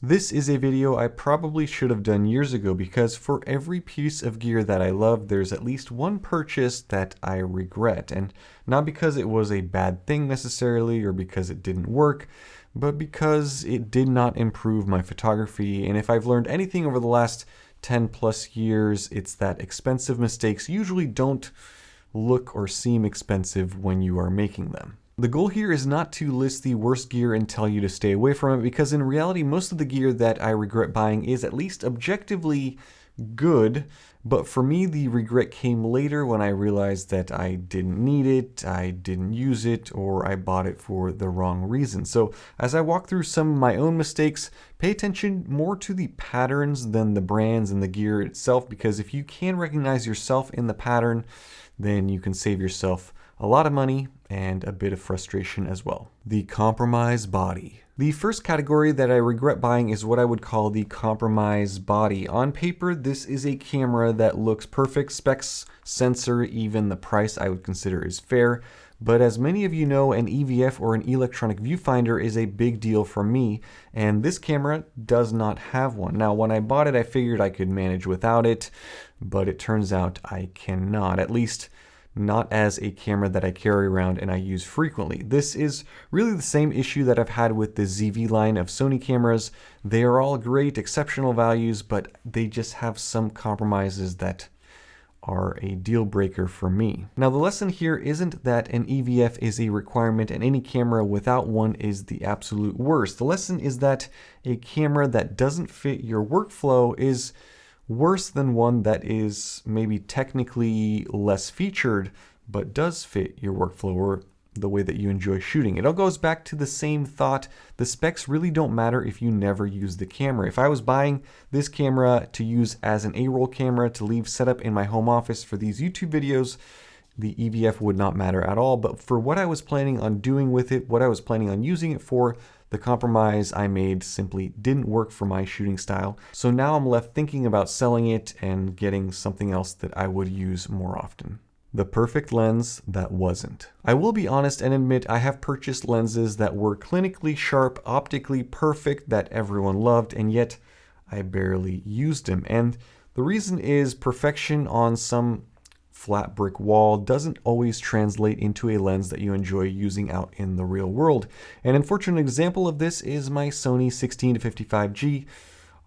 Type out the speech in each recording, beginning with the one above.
This is a video I probably should have done years ago because for every piece of gear that I love, there's at least one purchase that I regret. And not because it was a bad thing necessarily or because it didn't work, but because it did not improve my photography. And if I've learned anything over the last 10 plus years, it's that expensive mistakes usually don't look or seem expensive when you are making them. The goal here is not to list the worst gear and tell you to stay away from it, because in reality, most of the gear that I regret buying is at least objectively good. But for me, the regret came later when I realized that I didn't need it, I didn't use it, or I bought it for the wrong reason. So as I walk through some of my own mistakes, pay attention more to the patterns than the brands and the gear itself, because if you can recognize yourself in the pattern, then you can save yourself a lot of money and a bit of frustration as well. The compromise body. The first category that I regret buying is what I would call the compromise body. On paper, this is a camera that looks perfect, specs, sensor, even the price I would consider is fair. But as many of you know, an EVF or an electronic viewfinder is a big deal for me, and this camera does not have one. Now, when I bought it, I figured I could manage without it, but it turns out I cannot, at least not as a camera that I carry around and I use frequently. This is really the same issue that I've had with the ZV line of Sony cameras. They are all great, exceptional values, but they just have some compromises that are a deal breaker for me. Now, the lesson here isn't that an EVF is a requirement and any camera without one is the absolute worst. The lesson is that a camera that doesn't fit your workflow is worse than one that is maybe technically less featured, but does fit your workflow or the way that you enjoy shooting. It all goes back to the same thought. The specs really don't matter if you never use the camera. If I was buying this camera to use as an A-roll camera to leave set up in my home office for these YouTube videos, the EVF would not matter at all. But for what I was planning on doing with it, what I was planning on using it for, the compromise I made simply didn't work for my shooting style. So now I'm left thinking about selling it and getting something else that I would use more often. The perfect lens that wasn't. I will be honest and admit I have purchased lenses that were clinically sharp, optically perfect, that everyone loved, and yet I barely used them. And the reason is perfection on some flat brick wall doesn't always translate into a lens that you enjoy using out in the real world. An unfortunate example of this is my Sony 16-55G.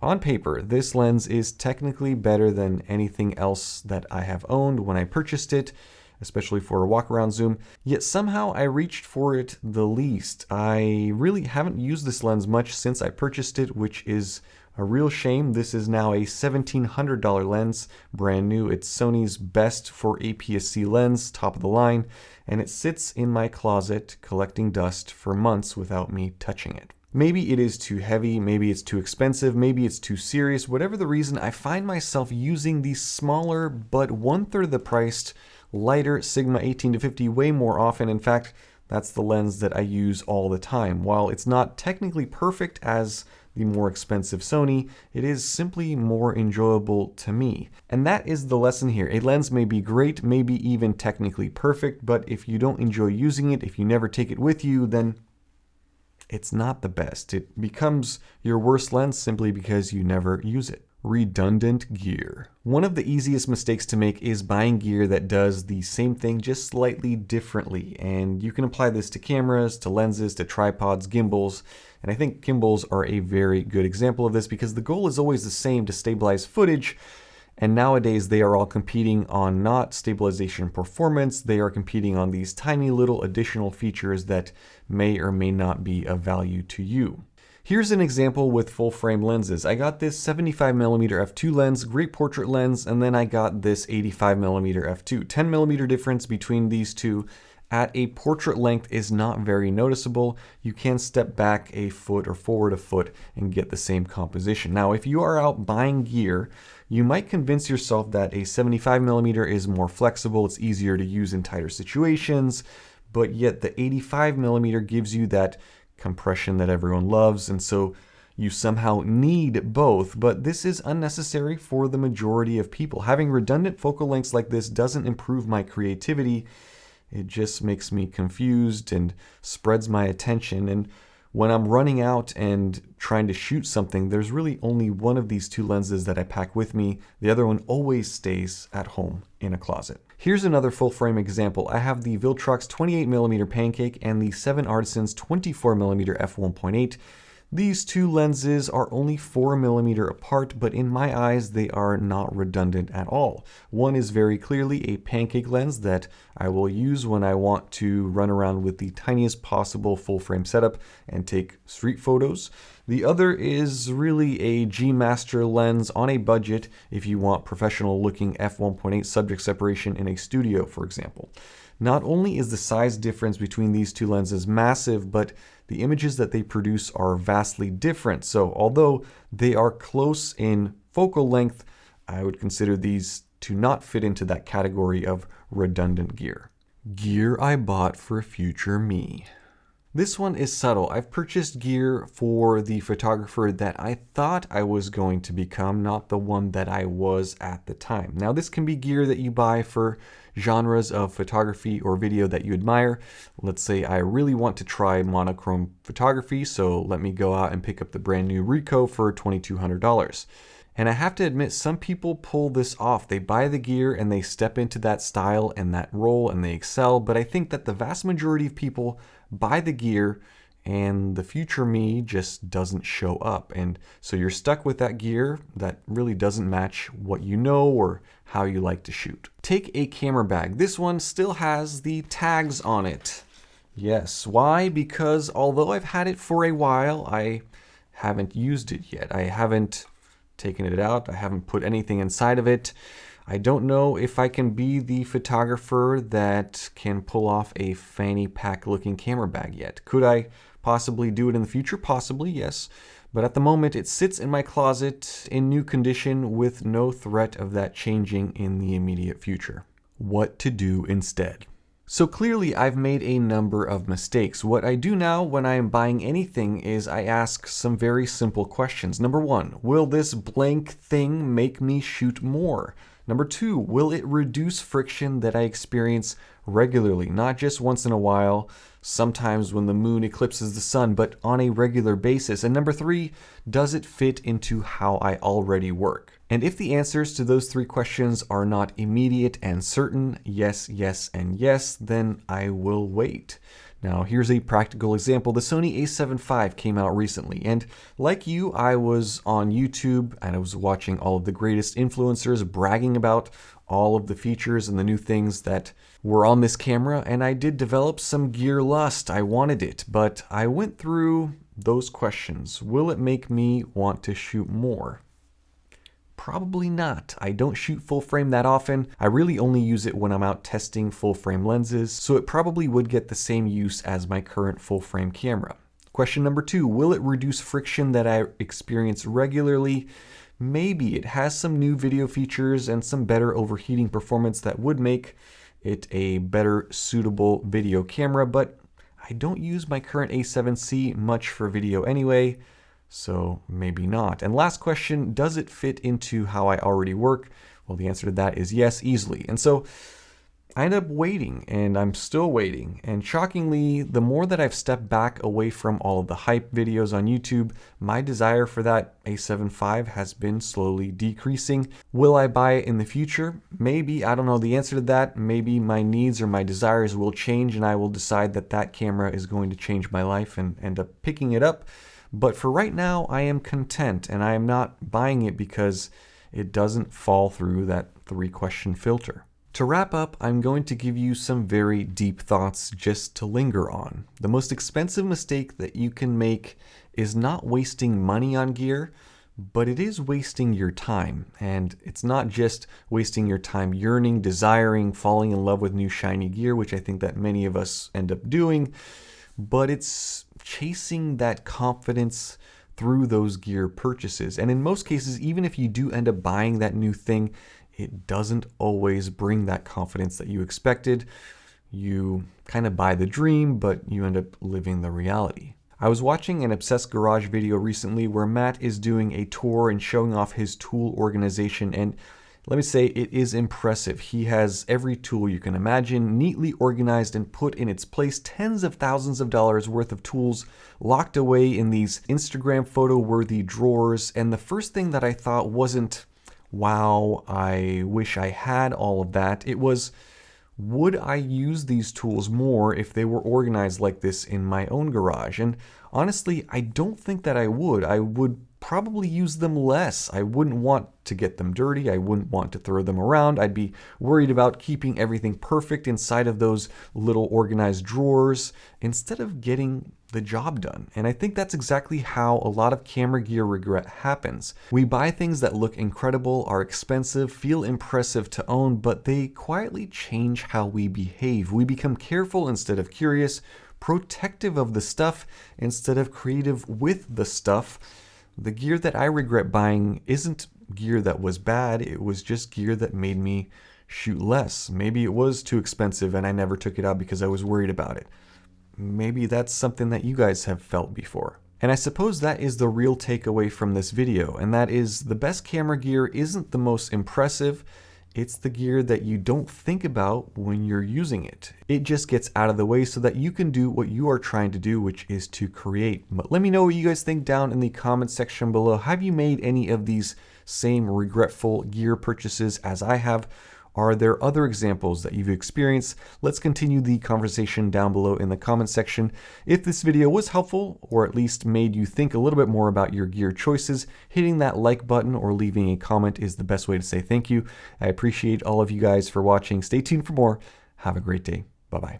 On paper, this lens is technically better than anything else that I have owned when I purchased it, especially for a walk-around zoom, yet somehow I reached for it the least. I really haven't used this lens much since I purchased it, which is a real shame. This is now a $1,700 lens, brand new. It's Sony's best for APS-C lens, top of the line, and it sits in my closet collecting dust for months without me touching it. Maybe it is too heavy, maybe it's too expensive, maybe it's too serious. Whatever the reason, I find myself using the smaller but 1/3 the priced lighter Sigma 18-50 way more often. In fact, that's the lens that I use all the time. While it's not technically perfect as the more expensive Sony, it is simply more enjoyable to me. And that is the lesson here. A lens may be great, maybe even technically perfect, but if you don't enjoy using it, if you never take it with you, then it's not the best. It becomes your worst lens simply because you never use it. Redundant gear. One of the easiest mistakes to make is buying gear that does the same thing just slightly differently. And you can apply this to cameras, to lenses, to tripods, gimbals. And I think gimbals are a very good example of this because the goal is always the same, to stabilize footage. And nowadays they are all competing on not stabilization performance, they are competing on these tiny little additional features that may or may not be of value to you. Here's an example with full frame lenses. I got this 75mm f2 lens, great portrait lens, and then I got this 85mm f2. 10mm difference between these two at a portrait length is not very noticeable. You can step back a foot or forward a foot and get the same composition. Now, if you are out buying gear, you might convince yourself that a 75mm is more flexible, it's easier to use in tighter situations, but yet the 85mm gives you that compression that everyone loves, and so you somehow need both, but this is unnecessary for the majority of people. Having redundant focal lengths like this doesn't improve my creativity. It just makes me confused and spreads my attention. And when I'm running out and trying to shoot something, there's really only one of these two lenses that I pack with me. The other one always stays at home in a closet. Here's another full frame example. I have the Viltrox 28mm Pancake and the 7 Artisans 24mm f1.8. These two lenses are only 4mm apart, but in my eyes, they are not redundant at all. One is very clearly a pancake lens that I will use when I want to run around with the tiniest possible full frame setup and take street photos. The other is really a G Master lens on a budget if you want professional looking f1.8 subject separation in a studio, for example. Not only is the size difference between these two lenses massive, but the images that they produce are vastly different. So although they are close in focal length, I would consider these to not fit into that category of redundant gear. Gear I bought for future me. This one is subtle. I've purchased gear for the photographer that I thought I was going to become, not the one that I was at the time. Now, this can be gear that you buy for genres of photography or video that you admire. Let's say I really want to try monochrome photography, so let me go out and pick up the brand new Ricoh for $2,200. And I have to admit, some people pull this off. They buy the gear and they step into that style and that role and they excel. But I think that the vast majority of people buy the gear and the future me just doesn't show up. And so you're stuck with that gear that really doesn't match what you know or how you like to shoot. Take a camera bag. This one still has the tags on it. Yes, why? Because although I've had it for a while, I haven't used it yet. I haven't taken it out. I haven't put anything inside of it. I don't know if I can be the photographer that can pull off a fanny pack looking camera bag yet. Could I possibly do it in the future? Possibly, yes. But at the moment it sits in my closet in new condition with no threat of that changing in the immediate future. What to do instead? So clearly I've made a number of mistakes. What I do now when I am buying anything is I ask some very simple questions. Number one, will this blank thing make me shoot more? Number two, will it reduce friction that I experience regularly, not just once in a while, sometimes when the moon eclipses the sun, but on a regular basis? And number three, does it fit into how I already work? And if the answers to those three questions are not immediate and certain, yes, yes, and yes, then I will wait. Now, here's a practical example. The Sony a7 IV came out recently, and like you, I was on YouTube and I was watching all of the greatest influencers bragging about all of the features and the new things that were on this camera, and I did develop some gear lust. I wanted it, but I went through those questions. Will it make me want to shoot more? Probably not. I don't shoot full frame that often. I really only use it when I'm out testing full frame lenses, so it probably would get the same use as my current full frame camera. Question number two, will it reduce friction that I experience regularly? Maybe. It has some new video features and some better overheating performance that would make it a better suitable video camera, but I don't use my current A7C much for video anyway, so maybe not. And last question, does it fit into how I already work? Well, the answer to that is yes, easily. And so I end up waiting, and I'm still waiting. And shockingly, the more that I've stepped back away from all of the hype videos on YouTube, my desire for that a7 IV has been slowly decreasing. Will I buy it in the future? Maybe. I don't know the answer to that. Maybe my needs or my desires will change, and I will decide that that camera is going to change my life and end up picking it up. But for right now, I am content, and I am not buying it because it doesn't fall through that 3-question filter. To wrap up, I'm going to give you some very deep thoughts just to linger on. The most expensive mistake that you can make is not wasting money on gear, but it is wasting your time. And it's not just wasting your time yearning, desiring, falling in love with new shiny gear, which I think that many of us end up doing, but it's chasing that confidence through those gear purchases. And in most cases, even if you do end up buying that new thing, it doesn't always bring that confidence that you expected. You kind of buy the dream, but you end up living the reality. I was watching an Obsessed Garage video recently where Matt is doing a tour and showing off his tool organization, and Let me say it is impressive. He has every tool you can imagine, neatly organized and put in its place, tens of thousands of dollars worth of tools locked away in these Instagram photo-worthy drawers. And the first thing that I thought wasn't, wow, I wish I had all of that. It was, would I use these tools more if they were organized like this in my own garage? And honestly, I don't think that I would. I would probably use them less. I wouldn't want to get them dirty. I wouldn't want to throw them around. I'd be worried about keeping everything perfect inside of those little organized drawers instead of getting the job done. And I think that's exactly how a lot of camera gear regret happens. We buy things that look incredible, are expensive, feel impressive to own, but they quietly change how we behave. We become careful instead of curious, protective of the stuff instead of creative with the stuff. The gear that I regret buying isn't gear that was bad, it was just gear that made me shoot less. Maybe it was too expensive and I never took it out because I was worried about it. Maybe that's something that you guys have felt before. And I suppose that is the real takeaway from this video, and that is the best camera gear isn't the most impressive, it's the gear that you don't think about when you're using it. It just gets out of the way so that you can do what you are trying to do, which is to create. But let me know what you guys think down in the comment section below. Have you made any of these same regretful gear purchases as I have? Are there other examples that you've experienced? Let's continue the conversation down below in the comment section. If this video was helpful, or at least made you think a little bit more about your gear choices, hitting that like button or leaving a comment is the best way to say thank you. I appreciate all of you guys for watching. Stay tuned for more. Have a great day. Bye-bye.